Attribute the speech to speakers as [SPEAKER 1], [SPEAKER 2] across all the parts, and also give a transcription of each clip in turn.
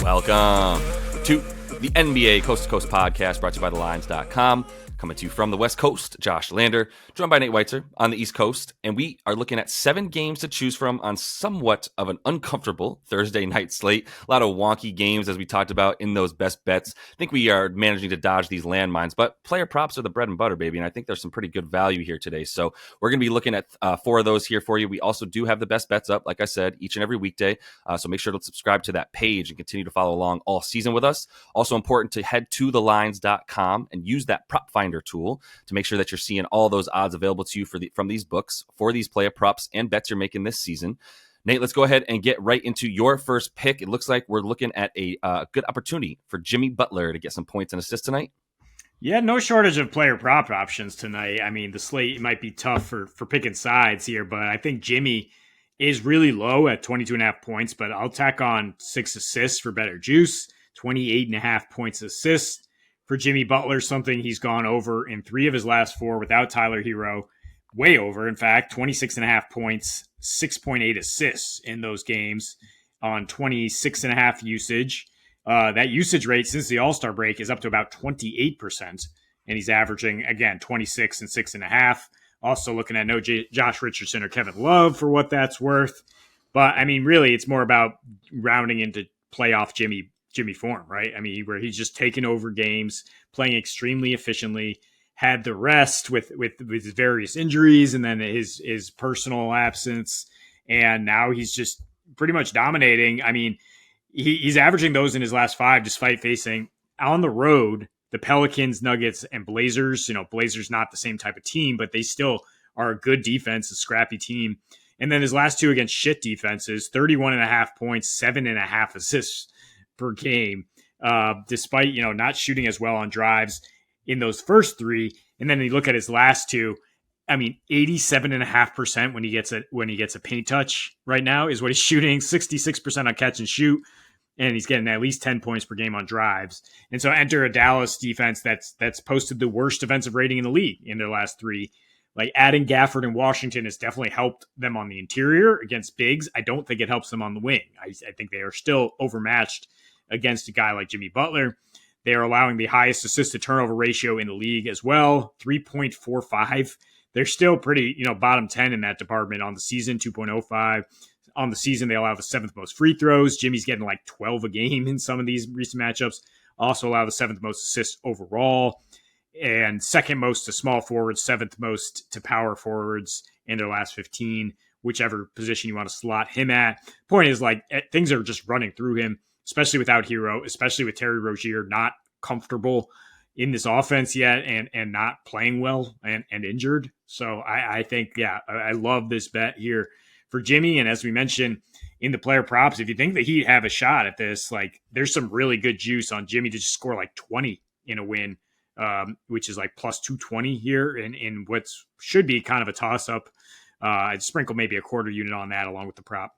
[SPEAKER 1] Welcome to the NBA Coast to Coast podcast brought to you by thelines.com. Coming to you from the West Coast, Josh Lander, joined by Nate Weitzer on the East Coast. And we are looking at 7 games to choose from on somewhat of an uncomfortable Thursday night slate. A lot of wonky games, as we talked about in those best bets. I think we are managing to dodge these landmines, but player props are the bread and butter, baby. And I think there's some pretty good value here today. So we're going to be looking at 4 of those here for you. We also do have the best bets up, like I said, each and every weekday. So make sure to subscribe to that page and continue to follow along all season with us. Also important to head to thelines.com and use that prop finder tool to make sure that you're seeing all those odds available to you from these books for these player props and bets you're making this season. Nate, let's go ahead and get right into your first pick. It looks like we're looking at a good opportunity for Jimmy Butler to get some points and assists tonight.
[SPEAKER 2] Yeah, no shortage of player prop options tonight. I mean, the slate might be tough for picking sides here, but I think Jimmy is really low at 22.5 points, but I'll tack on 6 assists for better juice, 28.5 points assists. For Jimmy Butler, something he's gone over in 3 of his last 4 without Tyler Hero. Way over, in fact, 26.5 points, 6.8 assists in those games on 26.5 usage. That usage rate since the All-Star break is up to about 28%. And he's averaging, again, 26 and 6.5. Also looking at no Josh Richardson or Kevin Love for what that's worth. But, I mean, really, it's more about rounding into playoff Jimmy form, right? I mean, where he's just taken over games, playing extremely efficiently, had the rest with his various injuries and then his personal absence. And now he's just pretty much dominating. I mean, he's averaging those in his last 5, despite facing on the road, the Pelicans, Nuggets, and Blazers. You know, Blazers not the same type of team, but they still are a good defense, a scrappy team. And then his last 2 against shit defenses, 31.5 points, 7.5 assists per game, despite, not shooting as well on drives in those first 3. And then you look at his last 2, I mean, 87.5% when he gets a paint touch right now is what he's shooting, 66% on catch and shoot, and he's getting at least 10 points per game on drives. And so enter a Dallas defense that's posted the worst defensive rating in the league in their last 3. Like, adding Gafford and Washington has definitely helped them on the interior against bigs. I don't think it helps them on the wing. I think they are still overmatched against a guy like Jimmy Butler. They are allowing the highest assist-to-turnover ratio in the league as well, 3.45. They're still pretty, bottom 10 in that department on the season, 2.05. On the season, they allow the 7th most free throws. Jimmy's getting like 12 a game in some of these recent matchups. Also allow the 7th most assists overall. And 2nd most to small forwards, 7th most to power forwards in their last 15, whichever position you want to slot him at. Point is, like, things are just running through him, especially without Hero, especially with Terry Rozier not comfortable in this offense yet and not playing well and injured. So I think, I love this bet here for Jimmy. And as we mentioned in the player props, if you think that he'd have a shot at this, like, there's some really good juice on Jimmy to just score like 20 in a win, which is like plus 220 here in what should be kind of a toss-up. I'd sprinkle maybe a quarter unit on that along with the prop.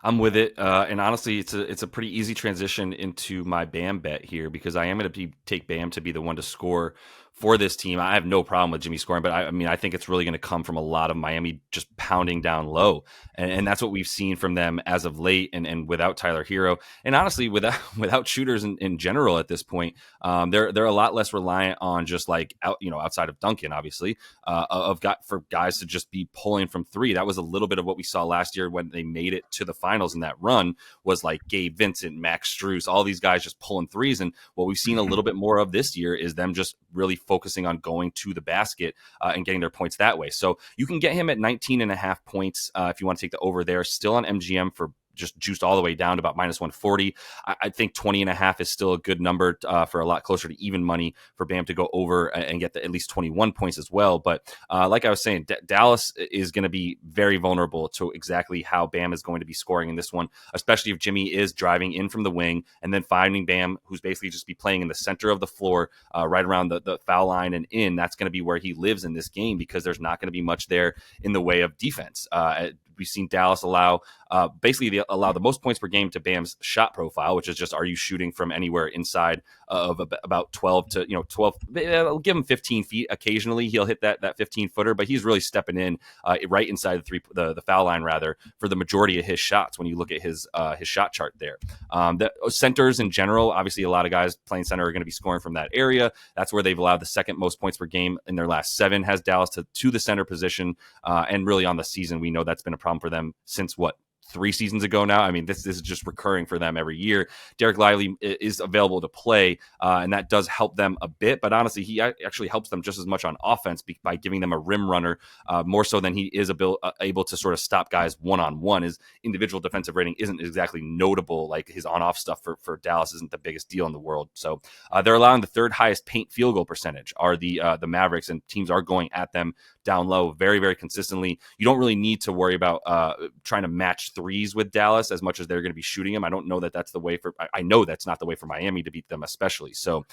[SPEAKER 1] I'm with it, and honestly, it's a pretty easy transition into my Bam bet here because I am going to take Bam to be the one to score for this team. I have no problem with Jimmy scoring, but I think it's really going to come from a lot of Miami just pounding down low, and that's what we've seen from them as of late, and without Tyler Hero, and honestly, without shooters in general at this point, they're a lot less reliant on just like outside of Duncan, obviously, for guys to just be pulling from 3. That was a little bit of what we saw last year when they made it to the finals in that run, was like Gabe Vincent, Max Strus, all these guys just pulling 3s, and what we've seen a little bit more of this year is them just really focusing on going to the basket and getting their points that way. So you can get him at 19.5 points if you want to take the over there. Still on MGM for just juiced all the way down to about minus 140. I think 20.5 is still a good number for a lot closer to even money for Bam to go over and get at least 21 points as well. But like I was saying, Dallas is going to be very vulnerable to exactly how Bam is going to be scoring in this one, especially if Jimmy is driving in from the wing and then finding Bam, who's basically just be playing in the center of the floor, right around the foul line and in. That's going to be where he lives in this game because there's not going to be much there in the way of defense. we've seen Dallas allow basically they allow the most points per game to Bam's shot profile, which is just are you shooting from anywhere inside of about 12 to 12. I'll give him 15 feet occasionally. He'll hit that 15 footer, but he's really stepping in right inside the foul line rather for the majority of his shots. When you look at his shot chart there, the centers in general, obviously a lot of guys playing center are going to be scoring from that area. That's where they've allowed the second most points per game in their last 7. Has Dallas to the center position, and really on the season, we know that's been a problem for them since 3 seasons ago now. I mean, this is just recurring for them every year. Derek Lively is available to play, and that does help them a bit. But honestly, he actually helps them just as much on offense by giving them a rim runner, more so than he is able to sort of stop guys one-on-one. His individual defensive rating isn't exactly notable. Like his on-off stuff for Dallas isn't the biggest deal in the world. So they're allowing the 3rd highest paint field goal percentage are the Mavericks, and teams are going at them down low very, very consistently. You don't really need to worry about trying to match threes with Dallas as much as they're going to be shooting them. I don't know that that's the way for, I know that's not the way for Miami to beat them, especially. So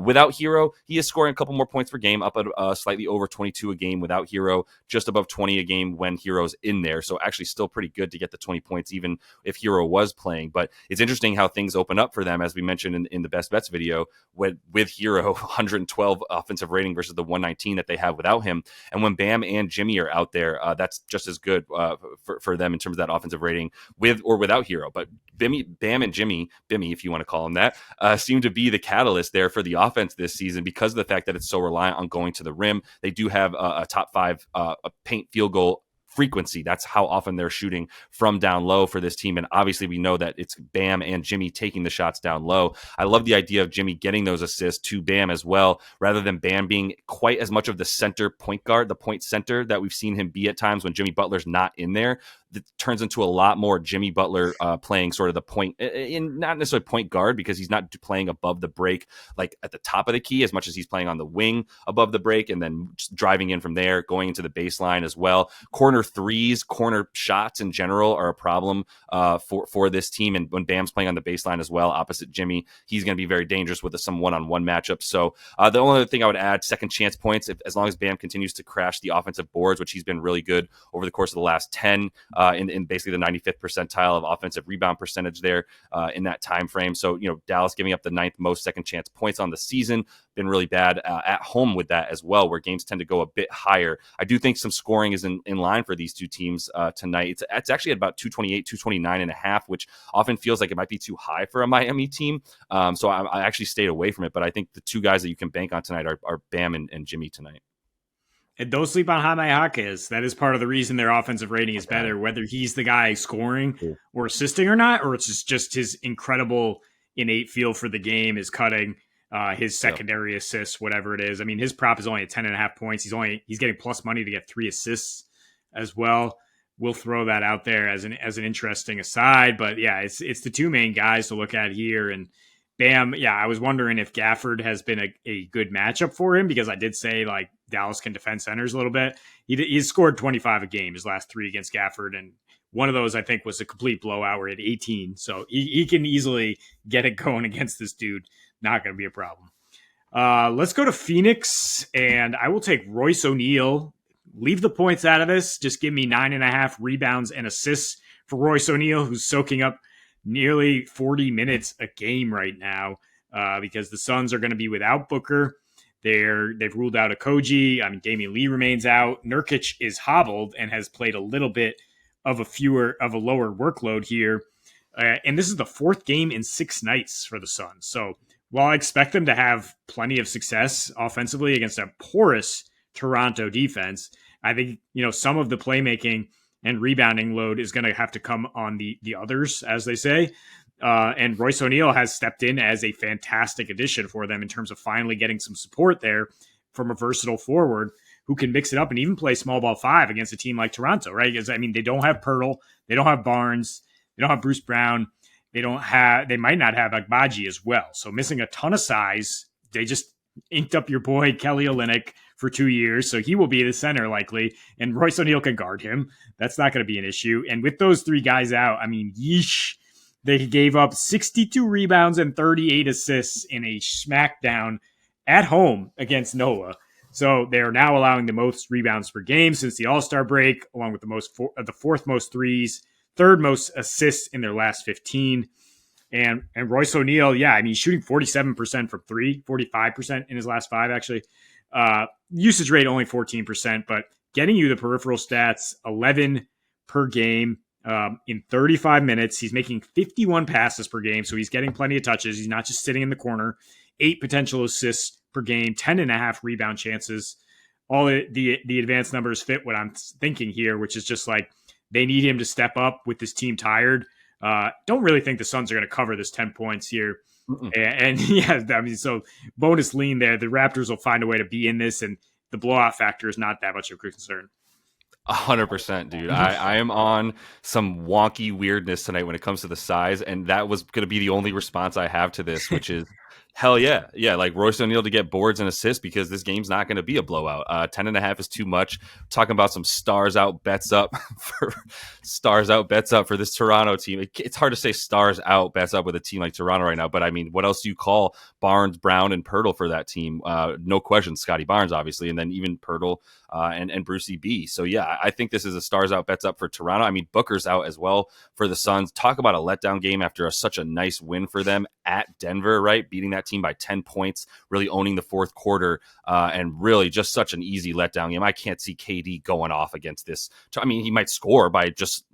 [SPEAKER 1] without Hero, he is scoring a couple more points per game, up at slightly over 22 a game without Hero, just above 20 a game when Hero's in there. So actually still pretty good to get the 20 points, even if Hero was playing. But it's interesting how things open up for them, as we mentioned in the best bets video, with Hero 112 offensive rating versus the 119 that they have without him. And when Bam and Jimmy are out there, that's just as good for them in terms of that offensive rating with or without Hero. But Bam and Jimmy, Bimmy, if you want to call him that, seem to be the catalyst there for the offense this season because of the fact that it's so reliant on going to the rim. They do have a top 5 paint field goal frequency. That's how often they're shooting from down low for this team. And obviously we know that it's Bam and Jimmy taking the shots down low. I love the idea of Jimmy getting those assists to Bam as well, rather than Bam being quite as much of the center point guard, the point center that we've seen him be at times when Jimmy Butler's not in there. It turns into a lot more Jimmy Butler playing sort of the point, in not necessarily point guard, because he's not playing above the break like at the top of the key as much as he's playing on the wing above the break and then just driving in from there, going into the baseline as well. Corner threes, corner shots in general are a problem for this team. And when Bam's playing on the baseline as well, opposite Jimmy, he's going to be very dangerous with some one-on-one matchups. So the only other thing I would add, second chance points, as long as Bam continues to crash the offensive boards, which he's been really good over the course of the last 10, in basically the 95th percentile of offensive rebound percentage there in that time frame. So, Dallas giving up the 9th most second chance points on the season, been really bad at home with that as well, where games tend to go a bit higher. I do think some scoring is in line for these two teams tonight. It's actually at about 228, 229 and a half, which often feels like it might be too high for a Miami team. So I actually stayed away from it, but I think the two guys that you can bank on tonight are Bam and Jimmy tonight.
[SPEAKER 2] And don't sleep on Jaime Jaquez. That is part of the reason their offensive rating is better, whether he's the guy scoring or assisting or not, or it's just his incredible innate feel for the game, his cutting, his secondary assists, whatever it is. I mean, his prop is only at 10.5 points. He's getting plus money to get 3 assists as well. We'll throw that out there as an interesting aside. But yeah, it's the two main guys to look at here. And Bam, yeah, I was wondering if Gafford has been a good matchup for him, because I did say like Dallas can defend centers a little bit. He's scored 25 a game his last 3 against Gafford, and one of those I think was a complete blowout where he had 18. So he can easily get it going against this dude. Not going to be a problem. Let's go to Phoenix, and I will take Royce O'Neal. Leave the points out of this. Just give me 9.5 rebounds and assists for Royce O'Neal, who's soaking up nearly 40 minutes a game right now because the Suns are going to be without Booker. They've ruled out Okogie. I mean, Damian Lee remains out. Nurkic is hobbled and has played a little bit of a lower workload here. And this is the 4th game in 6 nights for the Suns. So while I expect them to have plenty of success offensively against a porous Toronto defense, I think, some of the playmaking and rebounding load is going to have to come on the others, as they say. And Royce O'Neal has stepped in as a fantastic addition for them in terms of finally getting some support there from a versatile forward who can mix it up and even play small ball 5 against a team like Toronto, right? Because, I mean, they don't have Pirtle, they don't have Barnes, they don't have Bruce Brown, they might not have Agbaji as well. So missing a ton of size, they just inked up your boy Kelly Olynyk for 2 years, so he will be the center likely, and Royce O'Neal can guard him. That's not going to be an issue. And with those 3 guys out, I mean, yeesh, they gave up 62 rebounds and 38 assists in a smackdown at home against Noah. So they are now allowing the most rebounds per game since the All-Star break, along with the fourth most threes, third most assists in their last 15. And Royce O'Neal, yeah, I mean, he's shooting 47% from three, 45% in his last five, actually. Usage rate only 14%, but getting you the peripheral stats, 11 per game in 35 minutes. He's making 51 passes per game, so he's getting plenty of touches. He's not just sitting in the corner. 8 potential assists per game, 10 and a half rebound chances. All the advanced numbers fit what I'm thinking here, which is just like they need him to step up with this team tired. Don't really think the Suns are going to cover this 10 points here. And yeah, I mean, so bonus lean there. The Raptors will find a way to be in this, and the blowout factor is not that much of a concern.
[SPEAKER 1] 100%, dude. I am on some wonky weirdness tonight when it comes to the size, and that was going to be the only response I have to this, which is hell yeah. Yeah, like Royce O'Neal to get boards and assists because this game's not going to be a blowout. 10 and a half is too much. Talking about some stars out bets up for this Toronto team. It's hard to say stars out bets up with a team like Toronto right now, but I mean, what else do you call Barnes, Brown, and Pirtle for that team? No question, Scotty Barnes, obviously, and then even Pirtle and Brucey B. So yeah, I think this is a stars out bets up for Toronto. I mean, Booker's out as well for the Suns. Talk about a letdown game after such a nice win for them at Denver, right? Beating that team by 10 points, really owning the fourth quarter, and really just such an easy letdown game. I can't see KD going off against this. I mean, he might score by just,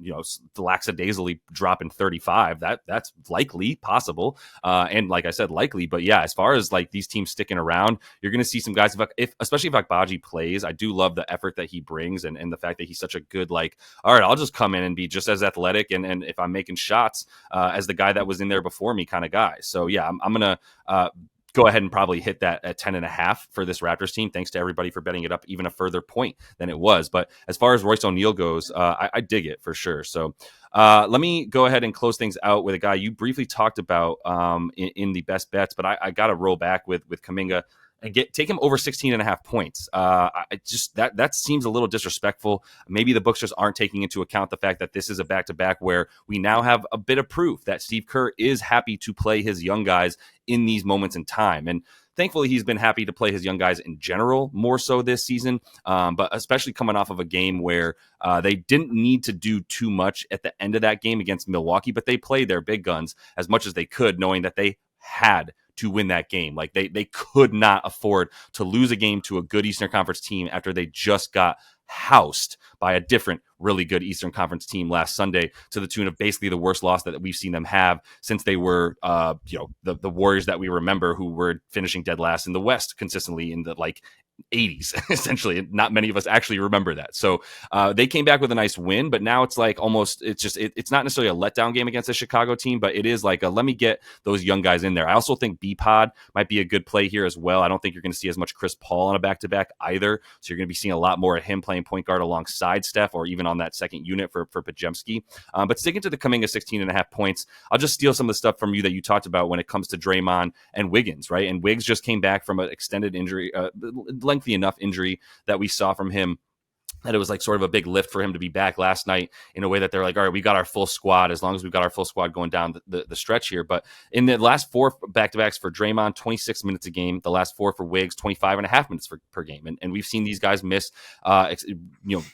[SPEAKER 1] lackadaisically dropping 35. That's likely possible. And like I said, likely, but yeah, as far as like these teams sticking around, you're going to see some guys, especially if Agbaji plays. I do love the effort that he brings and the fact that he's such a good, like, all right, I'll just come in and be just as athletic. And if I'm making shots as the guy that was in there before me kind of guy. So yeah, I'm going to go ahead and probably hit that at 10 and a half for this Raptors team. Thanks to everybody for betting it up even a further point than it was. But as far as Royce O'Neal goes, I dig it for sure. So let me go ahead and close things out with a guy you briefly talked about in the best bets, but I got to roll back with Kuminga and take him over 16 and a half points. That seems a little disrespectful. Maybe the books just aren't taking into account the fact that this is a back-to-back where we now have a bit of proof that Steve Kerr is happy to play his young guys in these moments in time. And thankfully, he's been happy to play his young guys in general, more so this season, but especially coming off of a game where they didn't need to do too much at the end of that game against Milwaukee, but they played their big guns as much as they could, knowing that they had to win that game. Like they could not afford to lose a game to a good Eastern Conference team after they just got housed by a different really good Eastern Conference team last Sunday to the tune of basically the worst loss that we've seen them have since they were the Warriors that we remember, who were finishing dead last in the West consistently in the 80s, essentially. Not many of us actually remember that. So they came back with a nice win, but now it's like almost, it's not necessarily a letdown game against the Chicago team, but it is like let me get those young guys in there. I also think B-Pod might be a good play here as well. I don't think you're going to see as much Chris Paul on a back-to-back either. So you're going to be seeing a lot more of him playing point guard alongside Steph or even on that second unit for Podziemski. But sticking to the Kuminga 16 and a half points, I'll just steal some of the stuff from you that you talked about when it comes to Draymond and Wiggins, right? And Wiggs just came back from an extended injury, lengthy enough injury that we saw from him that it was like sort of a big lift for him to be back last night in a way that they're like, all right, we got our full squad as long as we've got our full squad going down the stretch here. But in the last 4 back-to-backs for Draymond, 26 minutes a game. The last 4 for Wiggs, 25 and a half minutes per game. And we've seen these guys miss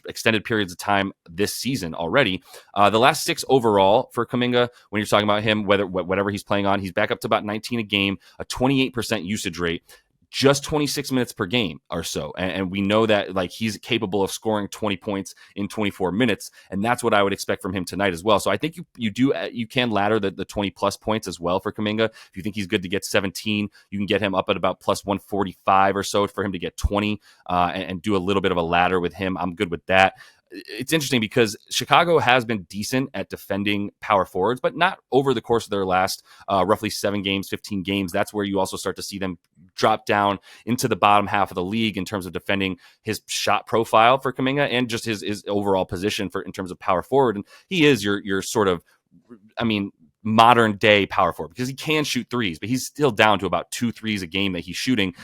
[SPEAKER 1] extended periods of time this season already. The last 6 overall for Kuminga, when you're talking about him, whatever he's playing on, he's back up to about 19 a game, a 28% usage rate, just 26 minutes per game or so. And we know that like he's capable of scoring 20 points in 24 minutes. And that's what I would expect from him tonight as well. So I think you can ladder the 20 plus points as well for Kuminga. If you think he's good to get 17, you can get him up at about plus 145 or so for him to get 20 and do a little bit of a ladder with him. I'm good with that. It's interesting because Chicago has been decent at defending power forwards, but not over the course of their last roughly 7 games, 15 games. That's where you also start to see them drop down into the bottom half of the league in terms of defending his shot profile for Kuminga and just his overall position in terms of power forward. And he is your sort of, modern day power forward because he can shoot threes, but he's still down to about 2 threes a game that he's shooting.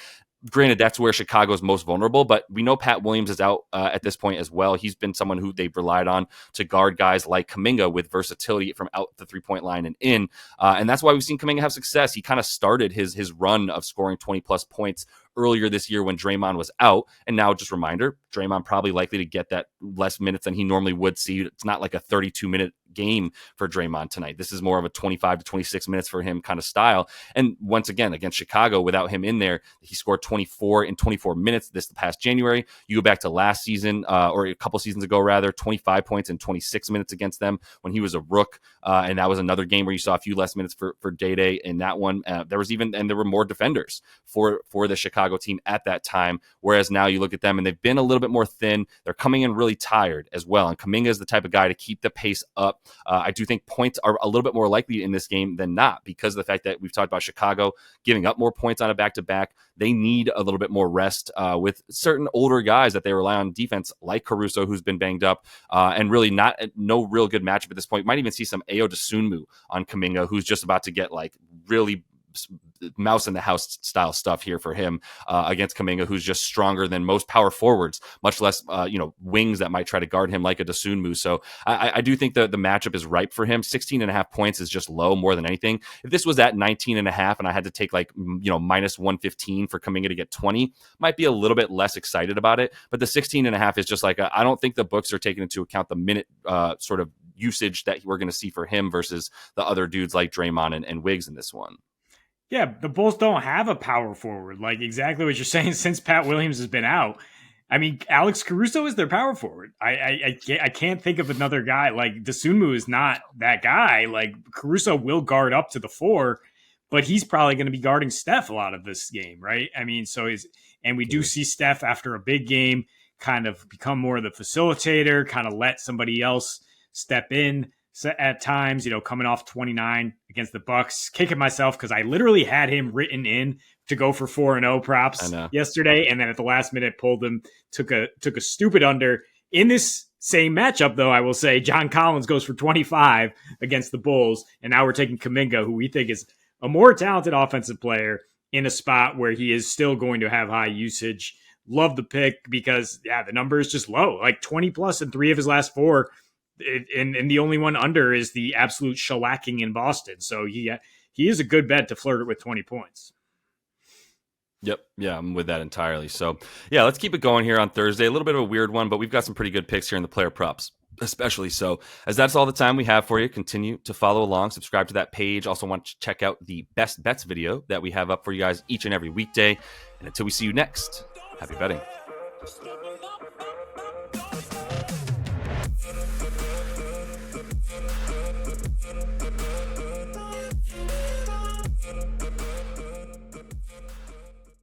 [SPEAKER 1] Granted, that's where Chicago is most vulnerable, but we know Pat Williams is out at this point as well. He's been someone who they've relied on to guard guys like Kuminga with versatility from out the 3-point line and in. And that's why we've seen Kuminga have success. He kind of started his run of scoring 20-plus points earlier this year when Draymond was out. And now, just a reminder, Draymond probably likely to get that less minutes than he normally would see. It's not like a 32-minute game for Draymond tonight. This is more of a 25 to 26 minutes for him kind of style. And once again, against Chicago, without him in there, he scored 24 in 24 minutes this past January. You go back to last season, or a couple seasons ago, rather, 25 points in 26 minutes against them when he was a rook. And that was another game where you saw a few less minutes for Day in that one. There were more defenders for the Chicago team at that time. Whereas now you look at them and they've been a little bit more thin. They're coming in really tired as well. And Kuminga is the type of guy to keep the pace up. I do think points are a little bit more likely in this game than not because of the fact that we've talked about Chicago giving up more points on a back-to-back. They need a little bit more rest with certain older guys that they rely on defense, like Caruso, who's been banged up, and really no real good matchup at this point. Might even see some Ayo Dosunmu on Kuminga, who's just about to get like really mouse in the house style stuff here for him against Kuminga, who's just stronger than most power forwards, much less wings that might try to guard him like a Dosunmu. So I do think the matchup is ripe for him. 16.5 points is just low more than anything. If this was at 19.5 and I had to take like minus 115 for Kuminga to get 20, might be a little bit less excited about it. But the 16.5 is just like I don't think the books are taking into account the minute sort of usage that we're going to see for him versus the other dudes like Draymond and Wiggs in this one.
[SPEAKER 2] Yeah, the Bulls don't have a power forward. Like exactly what you're saying since Pat Williams has been out. I mean, Alex Caruso is their power forward. I can't think of another guy. Like Dosunmu is not that guy. Like Caruso will guard up to the 4, but he's probably going to be guarding Steph a lot of this game, right? I mean, and we do see Steph after a big game kind of become more of the facilitator, kind of let somebody else step in at times, coming off 29 against the Bucks, kicking myself because I literally had him written in to go for 4-0 props yesterday, and then at the last minute pulled him, took a stupid under. In this same matchup, though, I will say John Collins goes for 25 against the Bulls, and now we're taking Kuminga, who we think is a more talented offensive player in a spot where he is still going to have high usage. Love the pick because, the number is just low, like 20 plus in 3 of his last 4. And the only one under is the absolute shellacking in Boston. So he is a good bet to flirt it with 20 points.
[SPEAKER 1] Yep. Yeah, I'm with that entirely. So, let's keep it going here on Thursday. A little bit of a weird one, but we've got some pretty good picks here in the player props, especially. So, as that's all the time we have for you, continue to follow along, subscribe to that page. Also want to check out the best bets video that we have up for you guys each and every weekday. And until we see you next, happy betting.